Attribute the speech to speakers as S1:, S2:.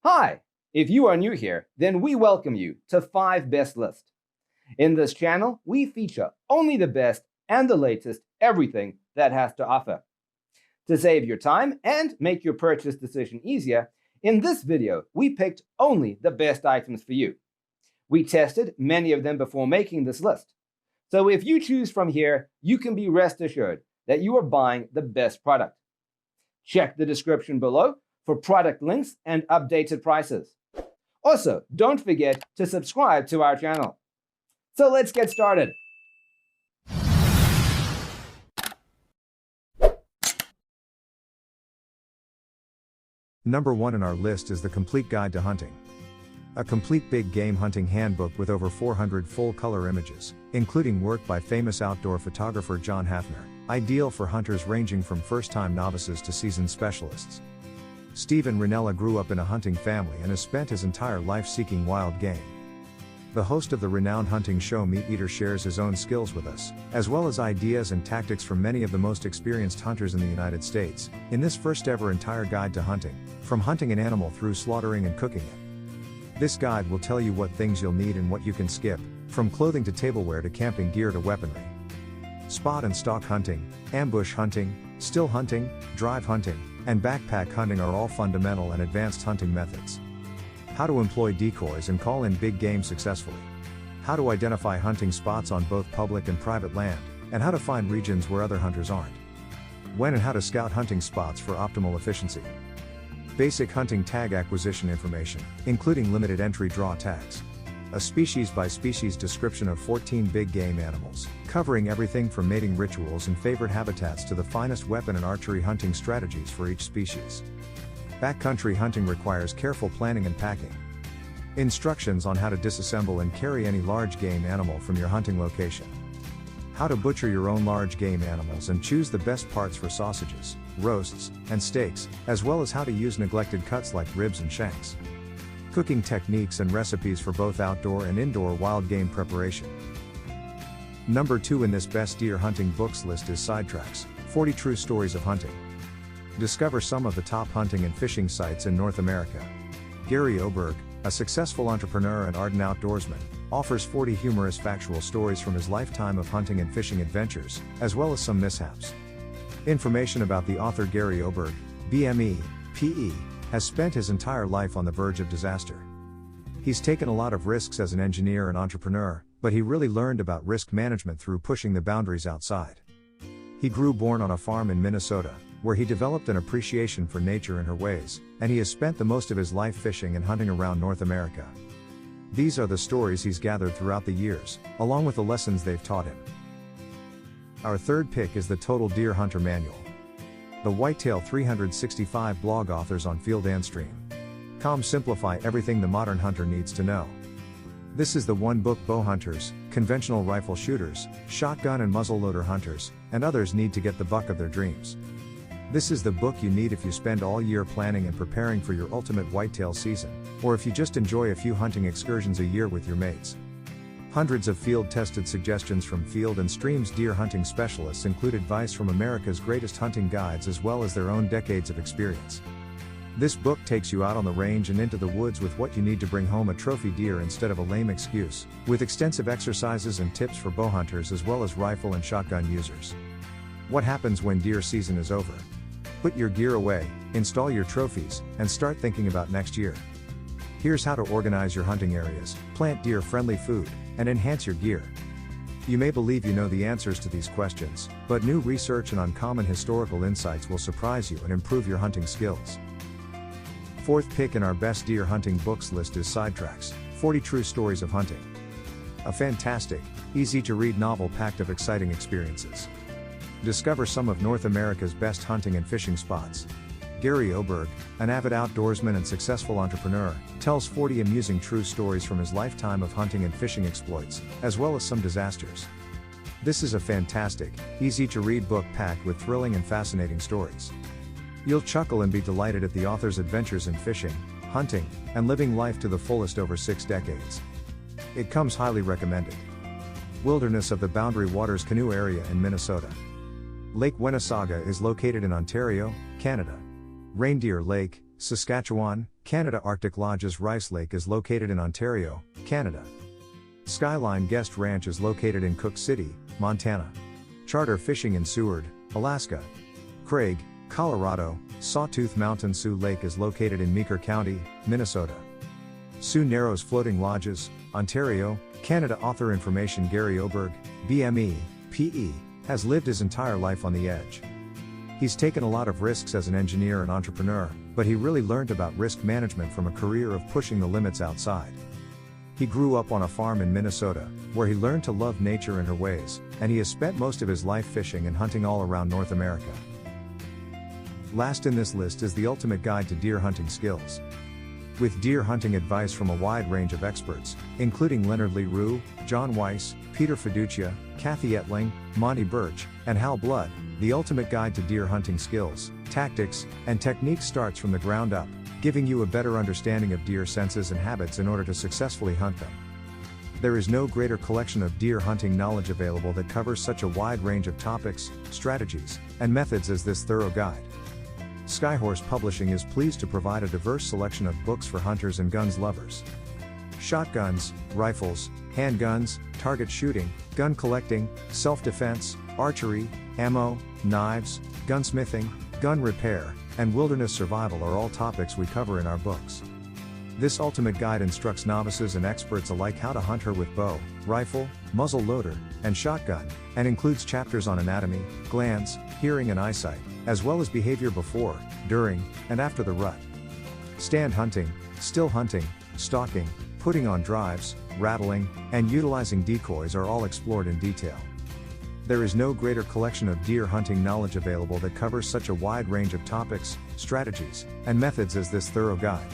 S1: Hi! If you are new here, then we welcome you to 5 Best List. In this channel, we feature only the best and the latest everything that has to offer. To save your time and make your purchase decision easier, in this video, we picked only the best items for you. We tested many of them before making this list. So if you choose from here, you can be rest assured that you are buying the best product. Check the description below for product links and updated prices. Also, don't forget to subscribe to our channel. So let's get started.
S2: Number 1 on our list is The Complete Guide to Hunting. A complete big game hunting handbook with over 400 full-color images, including work by famous outdoor photographer John Hafner, ideal for hunters ranging from first-time novices to seasoned specialists. Stephen Ranella grew up in a hunting family and has spent his entire life seeking wild game. The host of the renowned hunting show Meat Eater shares his own skills with us, as well as ideas and tactics from many of the most experienced hunters in the United States, in this first-ever entire guide to hunting, from hunting an animal through slaughtering and cooking it. This guide will tell you what things you'll need and what you can skip, from clothing to tableware to camping gear to weaponry. Spot and stalk hunting, ambush hunting, still hunting, drive hunting, and backpack hunting are all fundamental and advanced hunting methods. How to employ decoys and call in big game successfully. How to identify hunting spots on both public and private land, and how to find regions where other hunters aren't. When and how to scout hunting spots for optimal efficiency. Basic hunting tag acquisition information, including limited entry draw tags. A species-by-species description of 14 big game animals, covering everything from mating rituals and favorite habitats to the finest weapon and archery hunting strategies for each species. Backcountry hunting requires careful planning and packing. Instructions on how to disassemble and carry any large game animal from your hunting location. How to butcher your own large game animals and choose the best parts for sausages, roasts, and steaks, as well as how to use neglected cuts like ribs and shanks. Cooking techniques and recipes for both outdoor and indoor wild game preparation. Number 2 in this best deer hunting books list is Sidetracks, 40 True Stories of Hunting. Discover some of the top hunting and fishing sites in North America. Gary Oberg, a successful entrepreneur and ardent outdoorsman, offers 40 humorous factual stories from his lifetime of hunting and fishing adventures, as well as some mishaps. Information about the author Gary Oberg, BME, PE, has spent his entire life on the verge of disaster. He's taken a lot of risks as an engineer and entrepreneur, but he really learned about risk management through pushing the boundaries outside. He grew born on a farm in Minnesota, where he developed an appreciation for nature and her ways, and he has spent the most of his life fishing and hunting around North America. These are the stories he's gathered throughout the years, along with the lessons they've taught him. Our third pick is the Total Deer Hunter Manual. The Whitetail 365 blog authors on Field and Stream. Simplify everything the modern hunter needs to know. This is the one book bow hunters, conventional rifle shooters, shotgun and muzzleloader hunters, and others need to get the buck of their dreams. This is the book you need if you spend all year planning and preparing for your ultimate whitetail season, or if you just enjoy a few hunting excursions a year with your mates. Hundreds of field-tested suggestions from Field and Stream's deer hunting specialists include advice from America's greatest hunting guides as well as their own decades of experience. This book takes you out on the range and into the woods with what you need to bring home a trophy deer instead of a lame excuse, with extensive exercises and tips for bow hunters as well as rifle and shotgun users. What happens when deer season is over? Put your gear away, install your trophies, and start thinking about next year. Here's how to organize your hunting areas, plant deer-friendly food, and enhance your gear. You may believe you know the answers to these questions, but new research and uncommon historical insights will surprise you and improve your hunting skills. Fourth pick in our best deer hunting books list is Sidetracks, 40 True Stories of Hunting. A fantastic, easy-to-read novel packed of exciting experiences. Discover some of North America's best hunting and fishing spots. Gary Oberg, an avid outdoorsman and successful entrepreneur, tells 40 amusing true stories from his lifetime of hunting and fishing exploits, as well as some disasters. This is a fantastic, easy-to-read book packed with thrilling and fascinating stories. You'll chuckle and be delighted at the author's adventures in fishing, hunting, and living life to the fullest over 6 decades. It comes highly recommended. Wilderness of the Boundary Waters Canoe Area in Minnesota. Lake Wenasaga is located in Ontario, Canada. Reindeer Lake, Saskatchewan, Canada. Arctic Lodge's Rice Lake is located in Ontario, Canada. Skyline Guest Ranch is located in Cook City, Montana. Charter Fishing in Seward, Alaska. Craig, Colorado, Sawtooth Mountain Sioux Lake is located in Meeker County, Minnesota. Sioux Narrows Floating Lodges, Ontario, Canada. Author information. Gary Oberg, BME, PE, has lived his entire life on the edge. He's taken a lot of risks as an engineer and entrepreneur, but he really learned about risk management from a career of pushing the limits outside. He grew up on a farm in Minnesota, where he learned to love nature and her ways, and he has spent most of his life fishing and hunting all around North America. Last in this list is the ultimate guide to deer hunting skills. With deer hunting advice from a wide range of experts, including Leonard Lee Rue, John Weiss, Peter Fiducia, Kathy Etling, Monty Birch, and Hal Blood, the ultimate guide to deer hunting skills, tactics, and techniques starts from the ground up, giving you a better understanding of deer senses and habits in order to successfully hunt them. There is no greater collection of deer hunting knowledge available that covers such a wide range of topics, strategies, and methods as this thorough guide. Skyhorse Publishing is pleased to provide a diverse selection of books for hunters and guns lovers. Shotguns, rifles, handguns, target shooting, gun collecting, self-defense, archery, ammo, knives, gunsmithing, gun repair, and wilderness survival are all topics we cover in our books. This ultimate guide instructs novices and experts alike how to hunt her with bow, rifle, muzzle loader, and shotgun, and includes chapters on anatomy, glands, hearing and eyesight, as well as behavior before, during, and after the rut. Stand hunting, still hunting, stalking, putting on drives, rattling, and utilizing decoys are all explored in detail. There is no greater collection of deer hunting knowledge available that covers such a wide range of topics, strategies, and methods as this thorough guide.